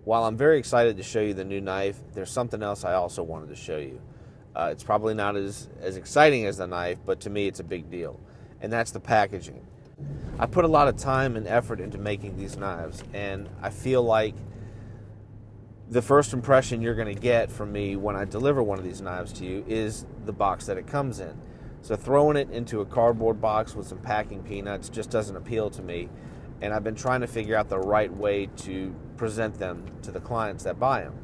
While I'm very excited to show you the new knife, there's something else I also wanted to show you. It's probably not as exciting as the knife, but to me it's a big deal, and that's the packaging. I put a lot of time and effort into making these knives, and I feel like the first impression you're going to get from me when I deliver one of these knives to you is the box that it comes in. So throwing it into a cardboard box with some packing peanuts just doesn't appeal to me, and I've been trying to figure out the right way to present them to the clients that buy them.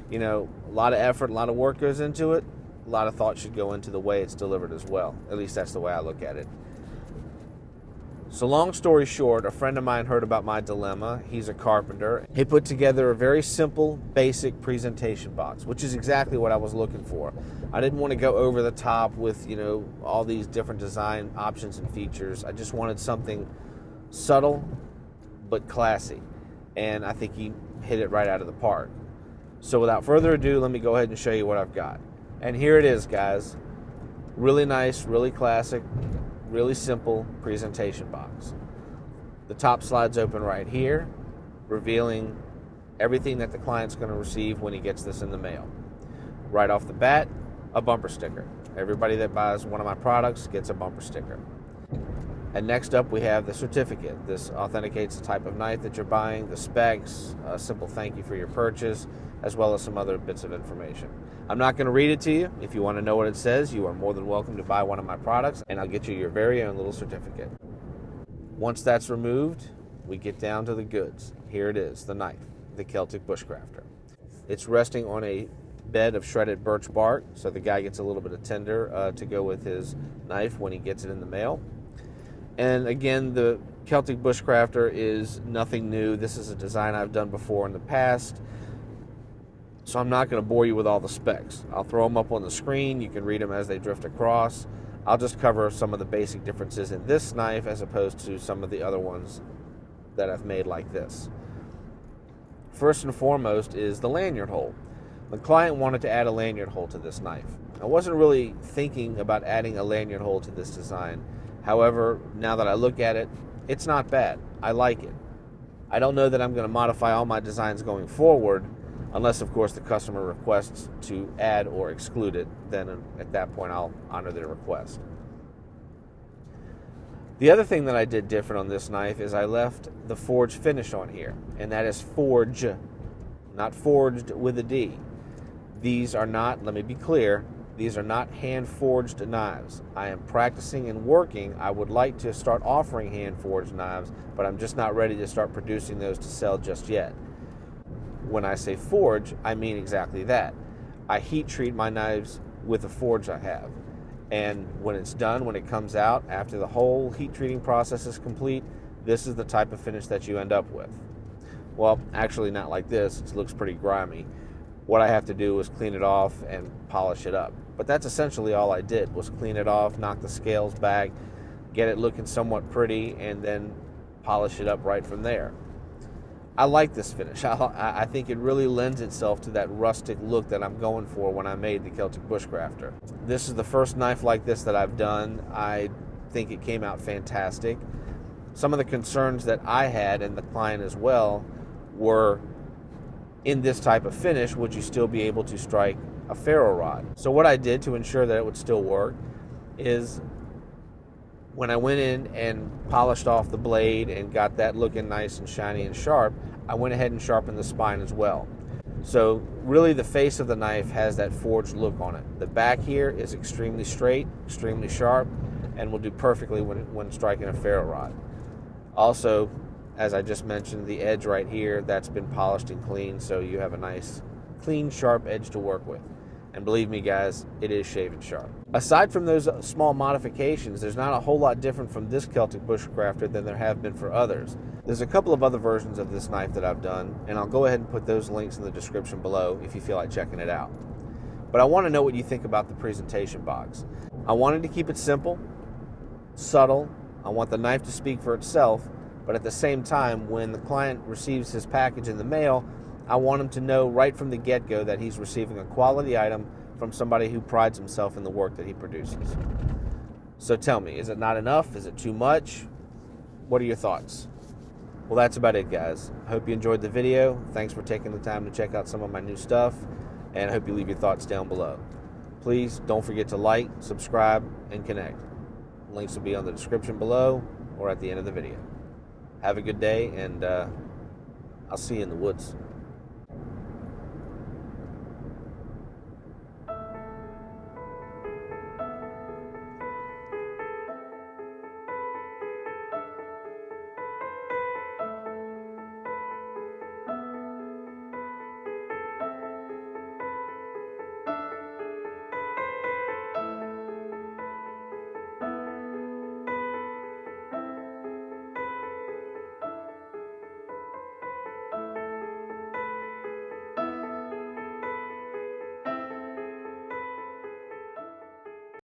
You know, a lot of effort, a lot of work goes into it. A lot of thought should go into the way it's delivered as well. At least that's the way I look at it. So long story short, a friend of mine heard about my dilemma. He's a carpenter. He put together a very simple, basic presentation box, which is exactly what I was looking for. I didn't want to go over the top with, you know, all these different design options and features. I just wanted something subtle but classy, and I think he hit it right out of the park. So without further ado, let me go ahead and show you what I've got. And here it is, guys. Really nice, really classic, really simple presentation box. The top slides open right here, revealing everything that the client's going to receive when he gets this in the mail. Right off the bat, a bumper sticker. Everybody that buys one of my products gets a bumper sticker. And next up we have the certificate. This authenticates the type of knife that you're buying, the specs, a simple thank you for your purchase, as well as some other bits of information. I'm not going to read it to you. If you want to know what it says, you are more than welcome to buy one of my products, and I'll get you your very own little certificate. Once that's removed, we get down to the goods. Here it is, the knife, the Celtic Bushcrafter. It's resting on a bed of shredded birch bark, so the guy gets a little bit of tinder to go with his knife when he gets it in the mail. And again, the Celtic Bushcrafter is nothing new. This is a design I've done before in the past, so I'm not going to bore you with all the specs. I'll throw them up on the screen. You can read them as they drift across. I'll just cover some of the basic differences in this knife as opposed to some of the other ones that I've made like this. First and foremost is the lanyard hole. The client wanted to add a lanyard hole to this knife. I wasn't really thinking about adding a lanyard hole to this design. However, now that I look at it, it's not bad. I like it. I don't know that I'm going to modify all my designs going forward, unless, of course, the customer requests to add or exclude it. Then at that point, I'll honor their request. The other thing that I did different on this knife is I left the forged finish on here, and that is forge, not forged with a D. These are not, let me be clear, these are not hand-forged knives. I am practicing and working. I would like to start offering hand-forged knives, but I'm just not ready to start producing those to sell just yet. When I say forge, I mean exactly that. I heat treat my knives with the forge I have. And when it's done, when it comes out, after the whole heat treating process is complete, this is the type of finish that you end up with. Well, actually not like this. It looks pretty grimy. What I have to do is clean it off and polish it up. But that's essentially all I did, was clean it off, knock the scales back, get it looking somewhat pretty, and then polish it up right from there. I like this finish. I think it really lends itself to that rustic look that I'm going for when I made the Celtic Bushcrafter. This is the first knife like this that I've done. I think it came out fantastic. Some of the concerns that I had, and the client as well, were in this type of finish, would you still be able to strike a ferro rod? So what I did to ensure that it would still work is when I went in and polished off the blade and got that looking nice and shiny and sharp, I went ahead and sharpened the spine as well. So really the face of the knife has that forged look on it. The back here is extremely straight, extremely sharp, and will do perfectly when striking a ferro rod. Also, as I just mentioned, the edge right here, that's been polished and cleaned, so you have a nice, clean, sharp edge to work with. And believe me, guys, it is shaven sharp. Aside from those small modifications, there's not a whole lot different from this Celtic Bushcrafter than there have been for others. There's a couple of other versions of this knife that I've done, and I'll go ahead and put those links in the description below if you feel like checking it out. But I want to know what you think about the presentation box. I wanted to keep it simple, subtle. I want the knife to speak for itself, but at the same time, when the client receives his package in the mail, I want him to know right from the get-go that he's receiving a quality item from somebody who prides himself in the work that he produces. So tell me, is it not enough? Is it too much? What are your thoughts? Well, that's about it, guys. I hope you enjoyed the video. Thanks for taking the time to check out some of my new stuff, and I hope you leave your thoughts down below. Please don't forget to like, subscribe, and connect. Links will be on the description below or at the end of the video. Have a good day, and I'll see you in the woods.